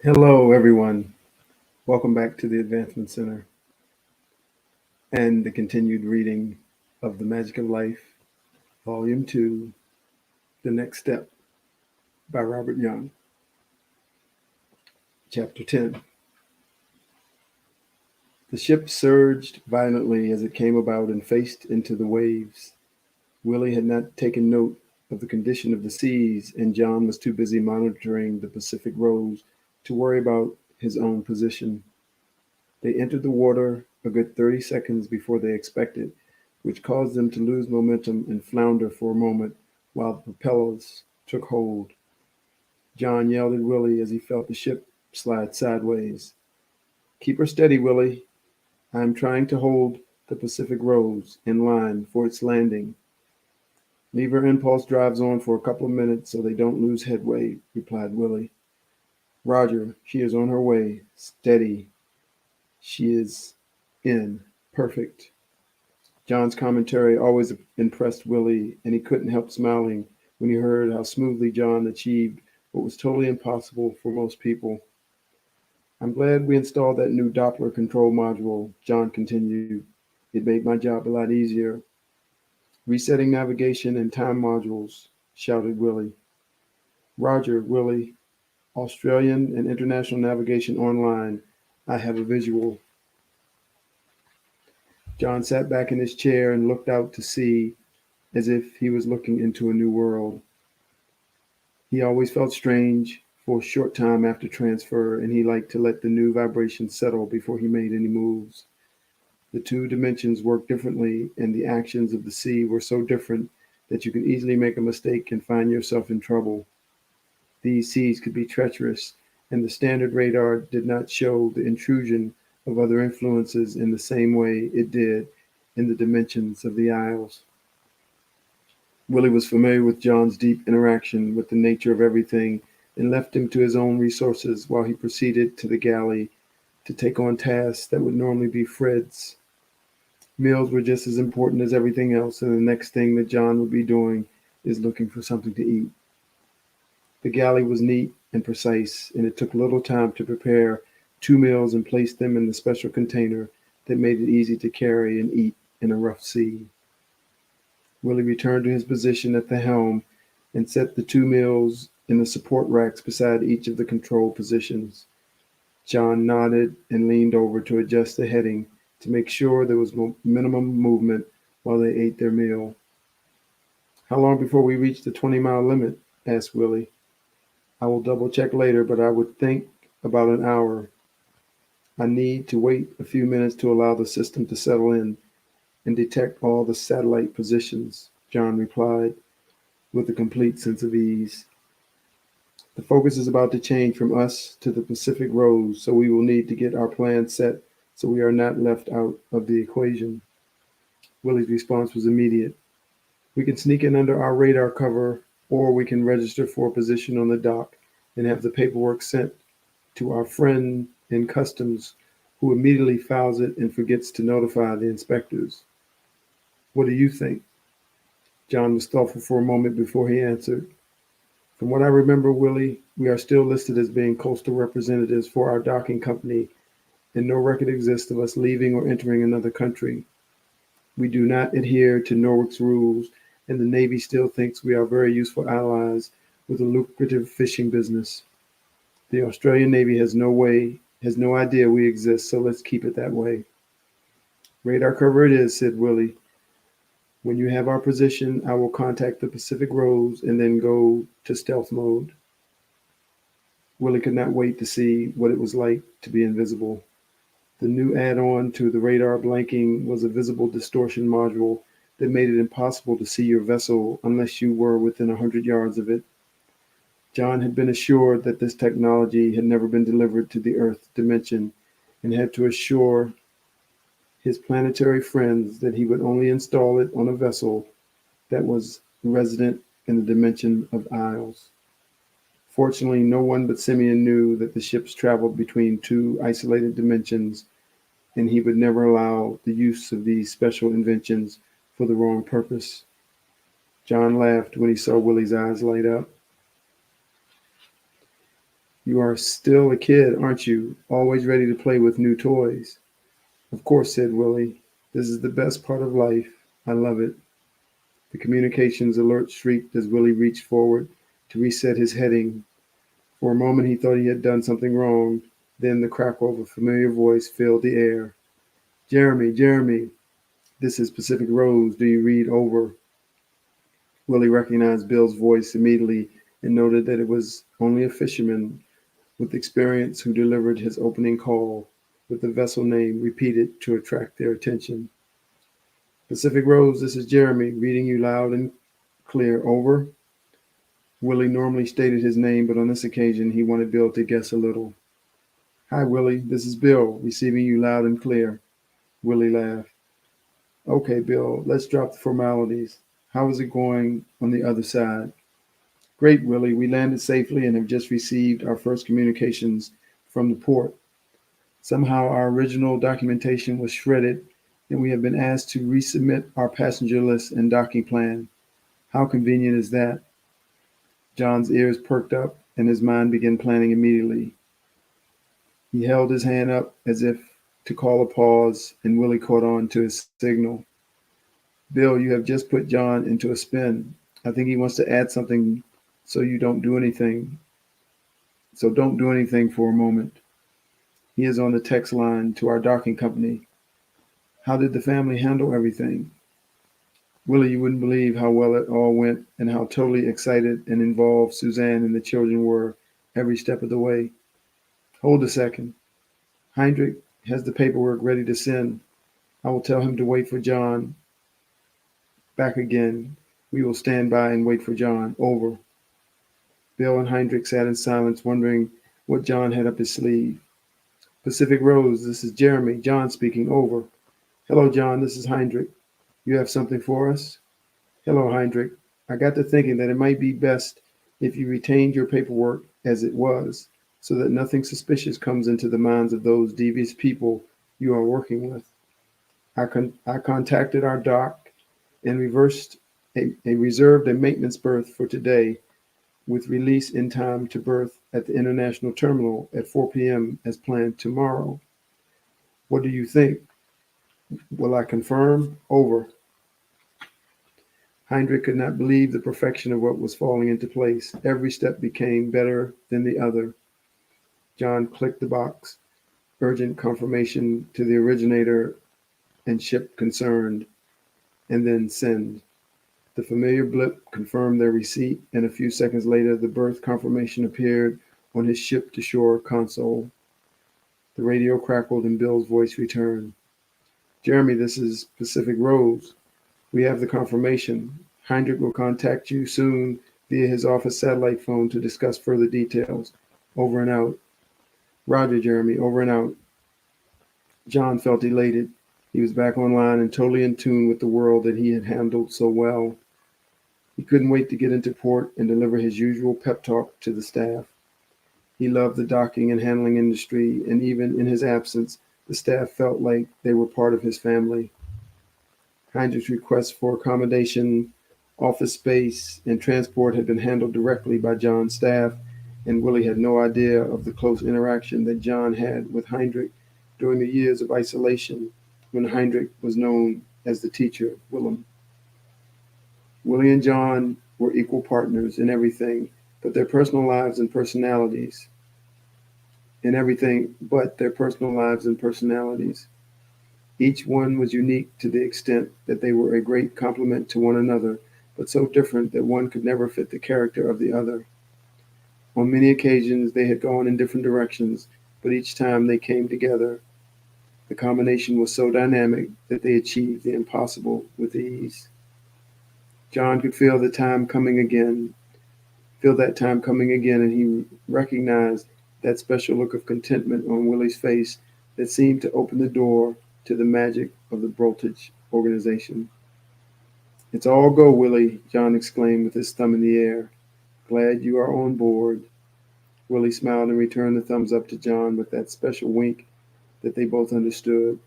Hello, everyone. Welcome back to the Advancement Center and the continued reading of The Magic of Life, Volume 2, The Next Step by Robert Young, Chapter 10. The ship surged violently as it came about and faced into the waves. Willie had not taken note of the condition of the seas, and John was too busy monitoring the Pacific Rose to worry about his own position. They entered the water a good 30 seconds before they expected, which caused them to lose momentum and flounder for a moment while the propellers took hold. John yelled at Willie as he felt the ship slide sideways. "Keep her steady, Willie. I am trying to hold the Pacific Rose in line for its landing." "Leave her impulse drives on for a couple of minutes so they don't lose headway," replied Willie. "Roger, she is on her way. Steady. She is in. Perfect." John's commentary always impressed Willie, and he couldn't help smiling when he heard how smoothly John achieved what was totally impossible for most people. "I'm glad we installed that new Doppler control module," John continued. "It made my job a lot easier." "Resetting navigation and time modules," shouted Willie. "Roger, Willie. Australian and international navigation online. I have a visual." John sat back in his chair and looked out to sea as if he was looking into a new world. He always felt strange for a short time after transfer, and he liked to let the new vibrations settle before he made any moves. The two dimensions worked differently, and the actions of the sea were so different that you could easily make a mistake and find yourself in trouble. These seas could be treacherous, and the standard radar did not show the intrusion of other influences in the same way it did in the dimensions of the Isles. Willie was familiar with John's deep interaction with the nature of everything and left him to his own resources while he proceeded to the galley to take on tasks that would normally be Fred's. Meals were just as important as everything else, and the next thing that John would be doing is looking for something to eat. The galley was neat and precise, and it took little time to prepare two meals and place them in the special container that made it easy to carry and eat in a rough sea. Willie returned to his position at the helm and set the two meals in the support racks beside each of the control positions. John nodded and leaned over to adjust the heading to make sure there was minimum movement while they ate their meal. "How long before we reach the 20-mile limit?" asked Willie. "I will double check later, but I would think about an hour. I need to wait a few minutes to allow the system to settle in and detect all the satellite positions," John replied, with a complete sense of ease. "The focus is about to change from us to the Pacific Rose, so we will need to get our plan set so we are not left out of the equation." Willie's response was immediate. "We can sneak in under our radar cover, or we can register for a position on the dock and have the paperwork sent to our friend in customs, who immediately files it and forgets to notify the inspectors. What do you think?" John was thoughtful for a moment before he answered. "From what I remember, Willie, we are still listed as being coastal representatives for our docking company, and no record exists of us leaving or entering another country. We do not adhere to Norwich's rules, and the Navy still thinks we are very useful allies with a lucrative fishing business. The Australian Navy has no idea we exist, so let's keep it that way." "Radar cover it is," said Willie. "When you have our position, I will contact the Pacific Rose and then go to stealth mode." Willie could not wait to see what it was like to be invisible. The new add-on to the radar blanking was a visible distortion module that made it impossible to see your vessel unless you were within 100 yards of it. John had been assured that this technology had never been delivered to the Earth dimension and had to assure his planetary friends that he would only install it on a vessel that was resident in the dimension of Isles. Fortunately, no one but Simeon knew that the ships traveled between two isolated dimensions, and he would never allow the use of these special inventions for the wrong purpose. John laughed when he saw Willie's eyes light up. You are still a kid, aren't you? Always ready to play with new toys. Of course, said Willie. This is the best part of life. I love it. The communications alert shrieked as Willie reached forward to reset his heading. For a moment he thought he had done something wrong. Then the crackle of a familiar voice filled the air. Jeremy, Jeremy, this is Pacific Rose. Do you read over? Willie recognized Bill's voice immediately and noted that it was only a fisherman with experience who delivered his opening call, with the vessel name repeated to attract their attention. Pacific Rose, this is Jeremy, reading you loud and clear. Over. Willie normally stated his name, but on this occasion he wanted Bill to guess a little. Hi, Willie, this is Bill, receiving you loud and clear. Willie laughed. Okay, Bill, let's drop the formalities. How is it going on the other side? Great, Willie. We landed safely and have just received our first communications from the port. Somehow our original documentation was shredded and we have been asked to resubmit our passenger list and docking plan. How convenient is that? John's ears perked up and his mind began planning immediately. He held his hand up as if to call a pause, and Willie caught on to his signal. Bill, you have just put John into a spin. I think he wants to add something so you don't do anything. So don't do anything for a moment. He is on the text line to our docking company. How did the family handle everything? Willie, you wouldn't believe how well it all went and how totally excited and involved Suzanne and the children were every step of the way. Hold a second. Heinrich has the paperwork ready to send. I will tell him to wait for John. Back again. We will stand by and wait for John. Over. Bill and Heinrich sat in silence, wondering what John had up his sleeve. Pacific Rose, this is Jeremy. John speaking. Over. Hello, John. This is Heinrich. You have something for us? Hello, Heinrich. I got to thinking that it might be best if you retained your paperwork as it was, so that nothing suspicious comes into the minds of those devious people you are working with. I contacted our dock and reserved a maintenance berth for today, with release in time to berth at the international terminal at 4 p.m. as planned tomorrow. What do you think? Will I confirm? Over. Heinrich could not believe the perfection of what was falling into place. Every step became better than the other. John clicked the box, urgent confirmation to the originator and ship concerned, and then send. The familiar blip confirmed their receipt, and a few seconds later, the berth confirmation appeared on his ship-to-shore console. The radio crackled and Bill's voice returned. Jeremy, this is Pacific Rose. We have the confirmation. Heinrich will contact you soon via his office satellite phone to discuss further details. Over and out. Roger, Jeremy. Over and out. John felt elated. He was back online and totally in tune with the world that he had handled so well. He couldn't wait to get into port and deliver his usual pep talk to the staff. He loved the docking and handling industry, and even in his absence, the staff felt like they were part of his family. Heinrich's requests for accommodation, office space, and transport had been handled directly by John's staff, and Willie had no idea of the close interaction that John had with Heinrich during the years of isolation when Heinrich was known as the teacher, Willem. Willie and John were equal partners in everything, but their personal lives and personalities. Each one was unique to the extent that they were a great complement to one another, but so different that one could never fit the character of the other. On many occasions they had gone in different directions, but each time they came together, the combination was so dynamic that they achieved the impossible with ease. John could feel that time coming again, and he recognized that special look of contentment on Willie's face that seemed to open the door to the magic of the Voltage organization. It's all go, Willie, John exclaimed with his thumb in the air. Glad you are on board. Willie smiled and returned the thumbs up to John with that special wink that they both understood.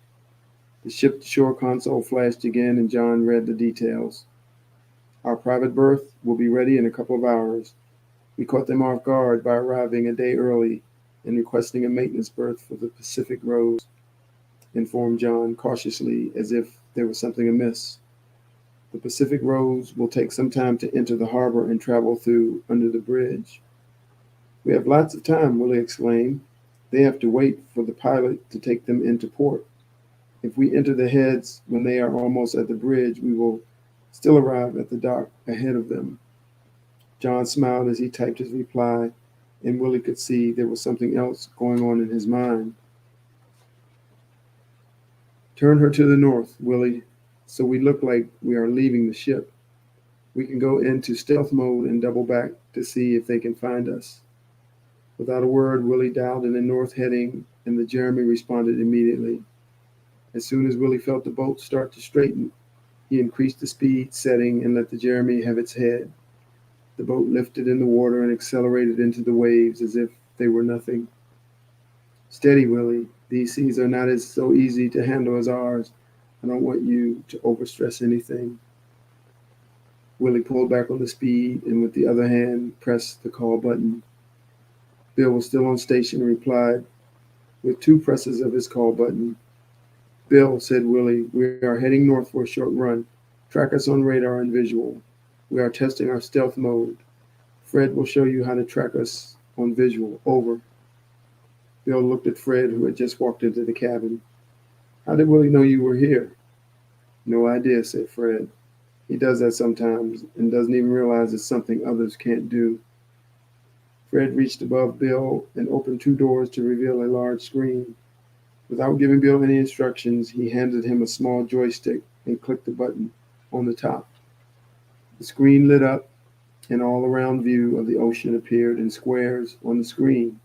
The ship-to-shore console flashed again, and John read the details. Our private berth will be ready in a couple of hours. We caught them off guard by arriving a day early and requesting a maintenance berth for the Pacific Rose, informed John cautiously as if there was something amiss. The Pacific Rose will take some time to enter the harbor and travel through under the bridge. We have lots of time, Willie exclaimed. They have to wait for the pilot to take them into port. If we enter the heads when they are almost at the bridge, we will still arrive at the dock ahead of them. John smiled as he typed his reply, and Willie could see there was something else going on in his mind. Turn her to the north, Willie, so we look like we are leaving the ship. We can go into stealth mode and double back to see if they can find us. Without a word, Willie dialed in the north heading, and the Jeremy responded immediately. As soon as Willie felt the boat start to straighten, he increased the speed setting and let the Jeremy have its head. The boat lifted in the water and accelerated into the waves as if they were nothing. Steady, Willie. These seas are not as so easy to handle as ours. I don't want you to overstress anything. Willie pulled back on the speed and with the other hand pressed the call button. Bill was still on station and replied with two presses of his call button. Bill, said Willie, we are heading north for a short run. Track us on radar and visual. We are testing our stealth mode. Fred will show you how to track us on visual. Over. Bill looked at Fred, who had just walked into the cabin. How did Willie know you were here? No idea, said Fred. He does that sometimes and doesn't even realize it's something others can't do. Fred reached above Bill and opened two doors to reveal a large screen. Without giving Bill any instructions, he handed him a small joystick and clicked the button on the top. The screen lit up. An all-around view of the ocean appeared in squares on the screen.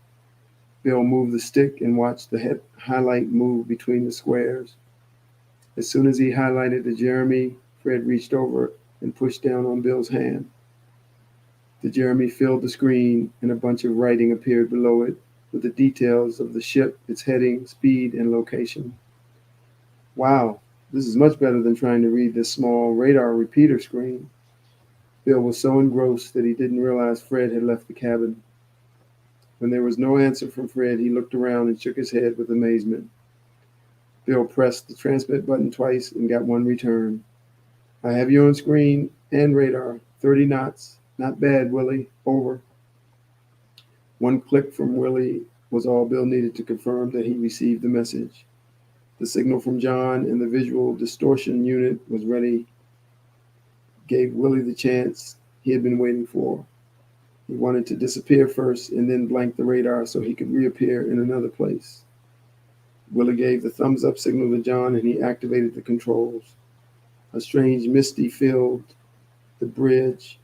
Bill moved the stick and watched the highlight move between the squares. As soon as he highlighted the Jeremy, Fred reached over and pushed down on Bill's hand. The Jeremy filled the screen, and a bunch of writing appeared below it with the details of the ship, its heading, speed, and location. Wow, this is much better than trying to read this small radar repeater screen. Bill was so engrossed that he didn't realize Fred had left the cabin. When there was no answer from Fred, he looked around and shook his head with amazement. Bill pressed the transmit button twice and got one return. I have you on screen and radar. 30 knots. Not bad, Willie. Over. One click from Willie was all Bill needed to confirm that he received the message. The signal from John and the visual distortion unit was ready, gave Willie the chance he had been waiting for. He wanted to disappear first and then blank the radar so he could reappear in another place. Willie gave the thumbs up signal to John and he activated the controls. A strange misty filled the bridge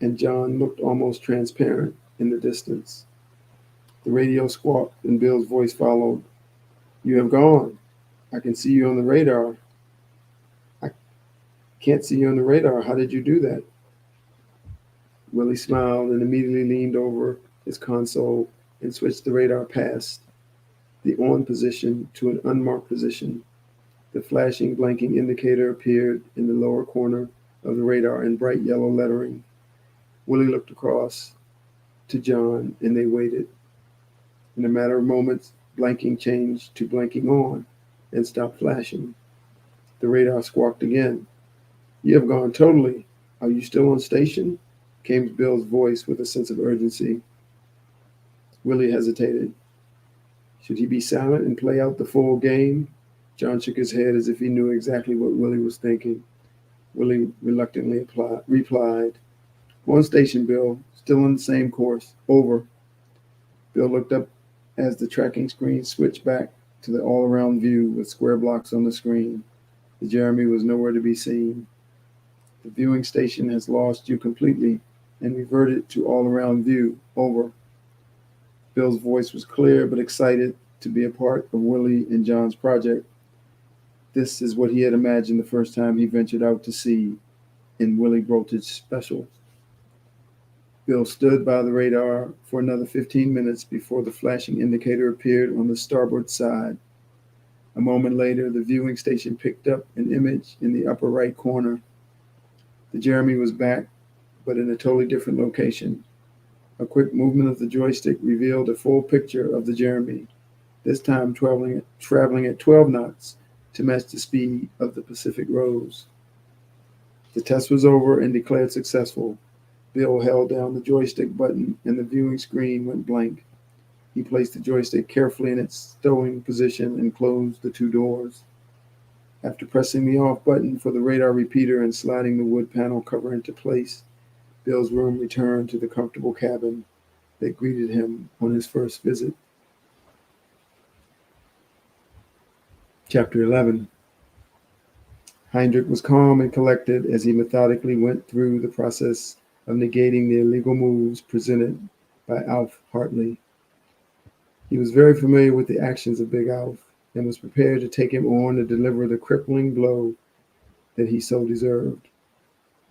and John looked almost transparent in the distance. The radio squawked and Bill's voice followed. You have gone. I can see you on the radar. I can't see you on the radar. How did you do that? Willie smiled and immediately leaned over his console and switched the radar past the on position to an unmarked position. The flashing, blinking indicator appeared in the lower corner of the radar in bright yellow lettering. Willie looked across to John and they waited. In a matter of moments, blinking changed to blinking on and stopped flashing. The radar squawked again. You have gone totally. Are you still on station? Came Bill's voice with a sense of urgency. Willie hesitated. Should he be silent and play out the full game? John shook his head as if he knew exactly what Willie was thinking. Willie reluctantly replied, On station, Bill. Still on the same course. Over. Bill looked up as the tracking screen switched back to the all-around view with square blocks on the screen. The Jeremy was nowhere to be seen. The viewing station has lost you completely and reverted to all-around view. Over. Bill's voice was clear but excited to be a part of Willie and John's project. This is what he had imagined the first time he ventured out to sea in Willie Voltage Special. Bill stood by the radar for another 15 minutes before the flashing indicator appeared on the starboard side. A moment later, the viewing station picked up an image in the upper right corner. The Jeremy was back, but in a totally different location. A quick movement of the joystick revealed a full picture of the Jeremy, this time traveling at 12 knots to match the speed of the Pacific Rose. The test was over and declared successful. Bill held down the joystick button and the viewing screen went blank. He placed the joystick carefully in its stowing position and closed the two doors. After pressing the off button for the radar repeater and sliding the wood panel cover into place, Bill's room returned to the comfortable cabin that greeted him on his first visit. Chapter 11. Heinrich was calm and collected as he methodically went through the process of negating the illegal moves presented by Alf Hartley. He was very familiar with the actions of Big Alf and was prepared to take him on to deliver the crippling blow that he so deserved.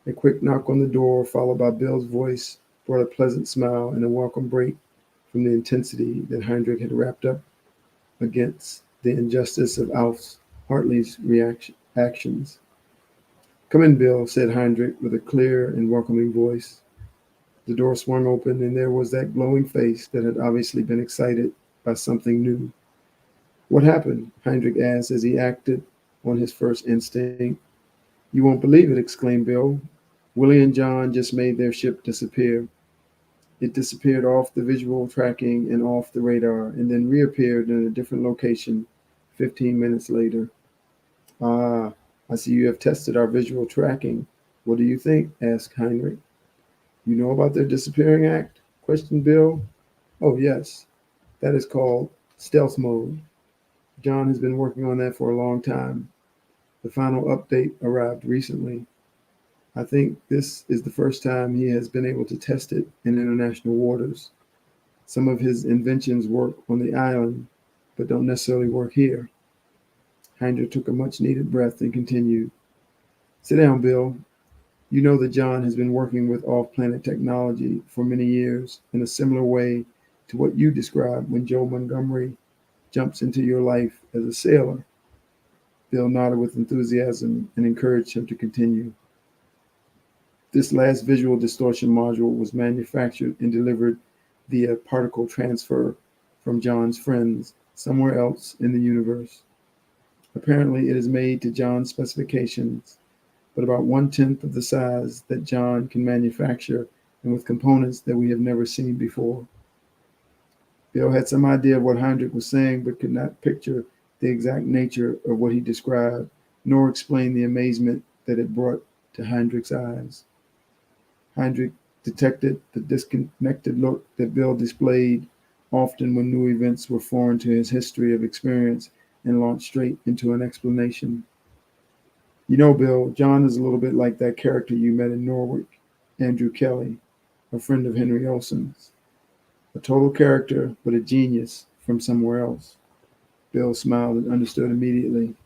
A quick knock on the door, followed by Bill's voice, brought a pleasant smile and a welcome break from the intensity that Heinrich had wrapped up against the injustice of Alf Hartley's actions. "Come in, Bill," said Heinrich with a clear and welcoming voice. The door swung open, and there was that glowing face that had obviously been excited by something new. "What happened?" Heinrich asked as he acted on his first instinct. "You won't believe it," exclaimed Bill. "Willie and John just made their ship disappear. It disappeared off the visual tracking and off the radar, and then reappeared in a different location 15 minutes later." "Ah, I see you have tested our visual tracking. What do you think?" asked Heinrich. "You know about their disappearing act?" questioned Bill. "Oh, yes. That is called stealth mode. John has been working on that for a long time. The final update arrived recently. I think this is the first time he has been able to test it in international waters. Some of his inventions work on the island, but don't necessarily work here." Heinrich took a much-needed breath and continued. "Sit down, Bill. You know that John has been working with off-planet technology for many years in a similar way to what you described when Joe Montgomery jumps into your life as a sailor." Bill nodded with enthusiasm and encouraged him to continue. "This last visual distortion module was manufactured and delivered via particle transfer from John's friends somewhere else in the universe. Apparently, it is made to John's specifications, but about 1/10 of the size that John can manufacture and with components that we have never seen before." Bill had some idea of what Heinrich was saying, but could not picture the exact nature of what he described, nor explain the amazement that it brought to Heinrich's eyes. Heinrich detected the disconnected look that Bill displayed often when new events were foreign to his history of experience and launched straight into an explanation. "You know, Bill, John is a little bit like that character you met in Norwich, Andrew Kelly, a friend of Henry Olsen's. A total character, but a genius from somewhere else." Bill smiled and understood immediately.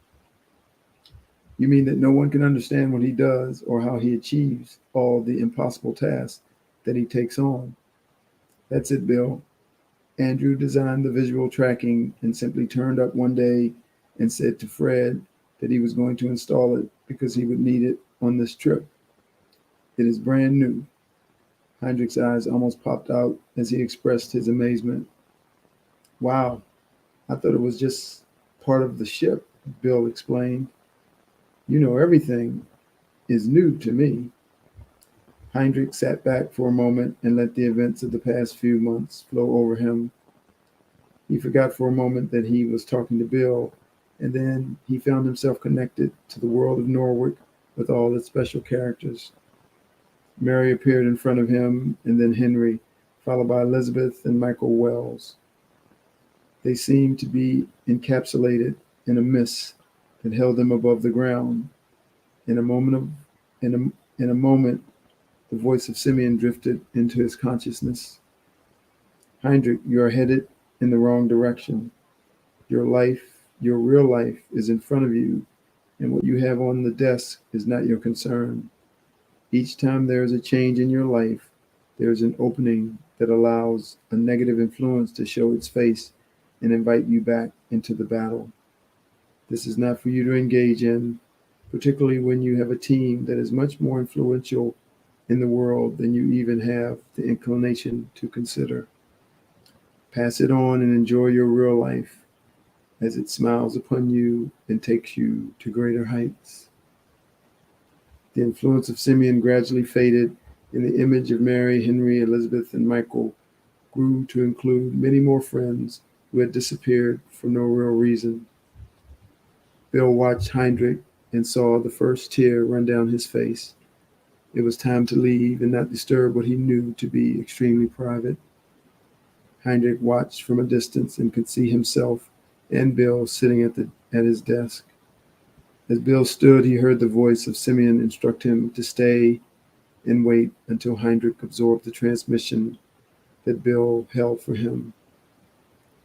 "You mean that no one can understand what he does or how he achieves all the impossible tasks that he takes on?" "That's it, Bill. Andrew designed the visual tracking and simply turned up one day and said to Fred that he was going to install it because he would need it on this trip. It is brand new." Heinrich's eyes almost popped out as he expressed his amazement. "Wow, I thought it was just part of the ship," Bill explained. "You know, everything is new to me." Heinrich sat back for a moment and let the events of the past few months flow over him. He forgot for a moment that he was talking to Bill, and then he found himself connected to the world of Norwich with all its special characters. Mary appeared in front of him, and then Henry, followed by Elizabeth and Michael Wells. They seemed to be encapsulated in a mist that held them above the ground. In a moment, the voice of Simeon drifted into his consciousness. "Heinrich, you are headed in the wrong direction. Your life, your real life, is in front of you, and what you have on the desk is not your concern. Each time there is a change in your life, there is an opening that allows a negative influence to show its face and invite you back into the battle. This is not for you to engage in, particularly when you have a team that is much more influential in the world than you even have the inclination to consider. Pass it on and enjoy your real life as it smiles upon you and takes you to greater heights. The influence of Simeon gradually faded, and the image of Mary, Henry, Elizabeth, and Michael grew to include many more friends who had disappeared for no real reason. Bill watched Heinrich and saw the first tear run down his face. It was time to leave and not disturb what he knew to be extremely private. Heinrich watched from a distance and could see himself and Bill sitting at his desk. As Bill stood, he heard the voice of Simeon instruct him to stay and wait until Heinrich absorbed the transmission that Bill held for him.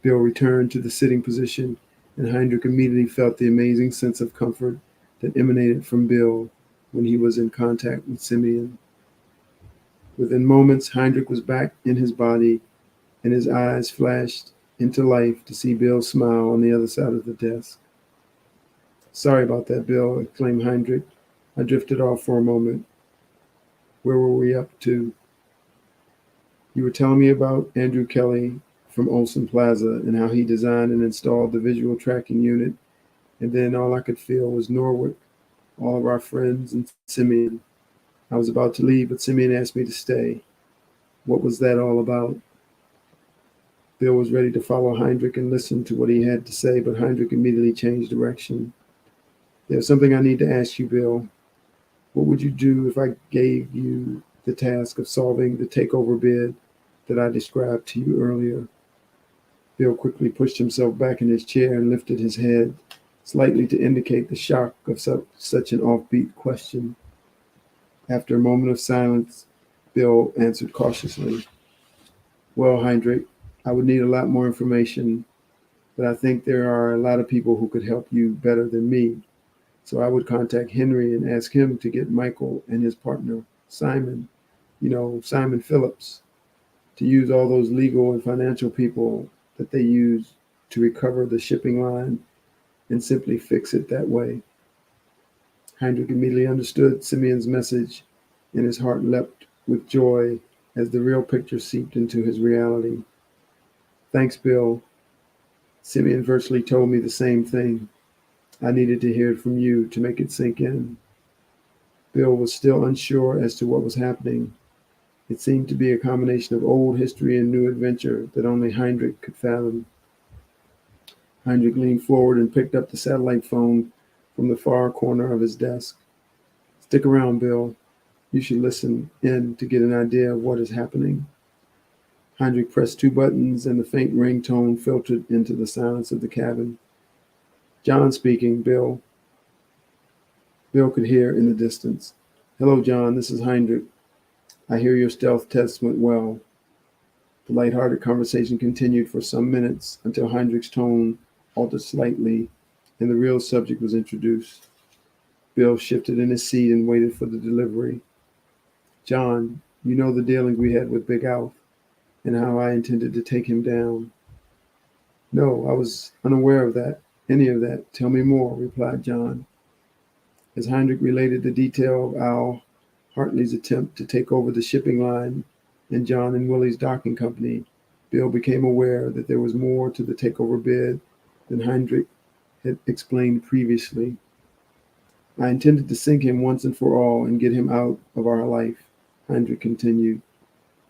Bill returned to the sitting position, and Heinrich immediately felt the amazing sense of comfort that emanated from Bill when he was in contact with Simeon. Within moments, Heinrich was back in his body, and his eyes flashed into life to see Bill smile on the other side of the desk. "Sorry about that, Bill," exclaimed Heinrich. "I drifted off for a moment. Where were we up to?" "You were telling me about Andrew Kelly from Olson Plaza and how he designed and installed the visual tracking unit, and then all I could feel was Norwood, all of our friends, and Simeon. I was about to leave, but Simeon asked me to stay. What was that all about?" Bill was ready to follow Heinrich and listen to what he had to say, but Heinrich immediately changed direction. "There's something I need to ask you, Bill. What would you do if I gave you the task of solving the takeover bid that I described to you earlier?" Bill quickly pushed himself back in his chair and lifted his head slightly to indicate the shock of such an offbeat question. After a moment of silence, Bill answered cautiously, "Well, Heinrich, I would need a lot more information, but I think there are a lot of people who could help you better than me. So I would contact Henry and ask him to get Michael and his partner, Simon, Simon Phillips, to use all those legal and financial people that they use to recover the shipping line and simply fix it that way." Heinrich immediately understood Simeon's message, and his heart leapt with joy as the real picture seeped into his reality. "Thanks, Bill. Simeon virtually told me the same thing. I needed to hear it from you to make it sink in." Bill was still unsure as to what was happening. It seemed to be a combination of old history and new adventure that only Heinrich could fathom. Heinrich leaned forward and picked up the satellite phone from the far corner of his desk. "Stick around, Bill. You should listen in to get an idea of what is happening." Heinrich pressed two buttons, and the faint ringtone filtered into the silence of the cabin. "John speaking, Bill." Bill could hear in the distance. "Hello, John. This is Heinrich. I hear your stealth test went well." The light-hearted conversation continued for some minutes until Heinrich's tone altered slightly and the real subject was introduced. Bill shifted in his seat and waited for the delivery. "John, you know the dealings we had with Big Alf and how I intended to take him down." "No, I was unaware of any of that. Tell me more," replied John. As Heinrich related the detail of Al Hartley's attempt to take over the shipping line and John and Willie's docking company, Bill became aware that there was more to the takeover bid than Heinrich had explained previously. "I intended to sink him once and for all and get him out of our life," Heinrich continued.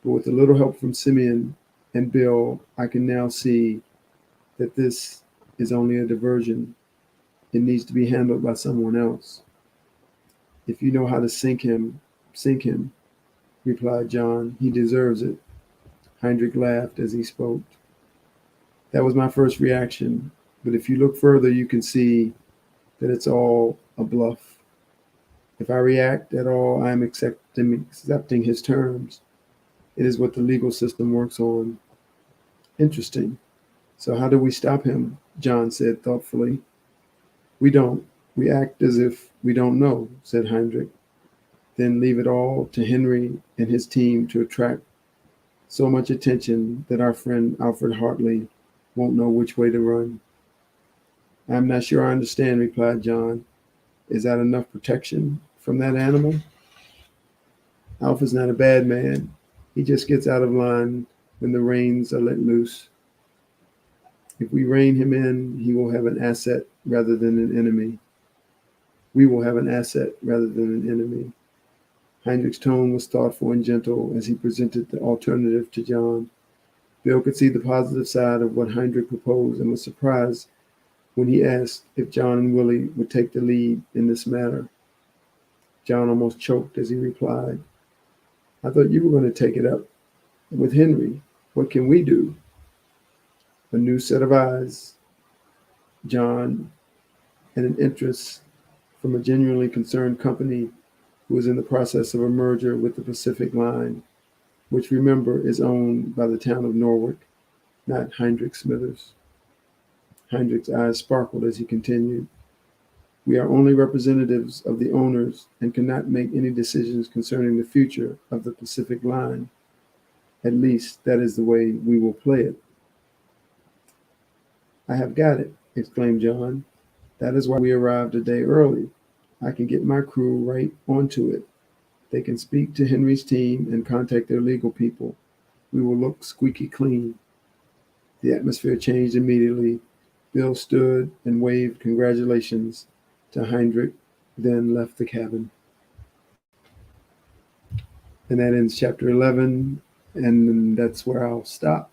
"But with a little help from Simeon and Bill, I can now see that this is only a diversion. It needs to be handled by someone else." "If you know how to sink him, replied John. "He deserves it." Heinrich laughed as he spoke. "That was my first reaction, but if you look further, you can see that it's all a bluff. If I react at all, I am accepting his terms. It is what the legal system works on." "Interesting. So how do we stop him?" John said thoughtfully. "We don't. We act as if we don't know," said Heinrich. "Then leave it all to Henry and his team to attract so much attention that our friend Alfred Hartley won't know which way to run." "I'm not sure I understand," replied John. "Is that enough protection from that animal?" Alpha's not a bad man. He just gets out of line when the reins are let loose. If we rein him in, he will have an asset rather than an enemy. We will have an asset rather than an enemy. Heinrich's tone was thoughtful and gentle as he presented the alternative to John. Bill could see the positive side of what Heinrich proposed and was surprised when he asked if John and Willie would take the lead in this matter. John almost choked as he replied, "I thought you were going to take it up with Henry. What can we do?" A new set of eyes, John, and an interest from a genuinely concerned company who is in the process of a merger with the Pacific Line, which, remember, is owned by the town of Norwalk, not Heinrich Smithers. Heinrich's eyes sparkled as he continued, "We are only representatives of the owners and cannot make any decisions concerning the future of the Pacific Line. At least that is the way we will play it." "I have got it," exclaimed John. "That is why we arrived a day early. I can get my crew right onto it. They can speak to Henry's team and contact their legal people. We will look squeaky clean." The atmosphere changed immediately. Bill stood and waved congratulations to Heinrich, then left the cabin. And that ends chapter 11, and that's where I'll stop.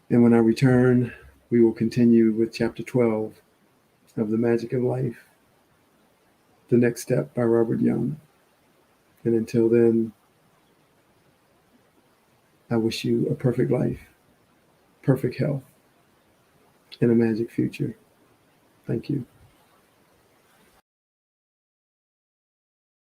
And when I return, we will continue with chapter 12 of The Magic of Life, The Next Step by Robert Young. And until then, I wish you a perfect life, perfect health, and a magic future. Thank you.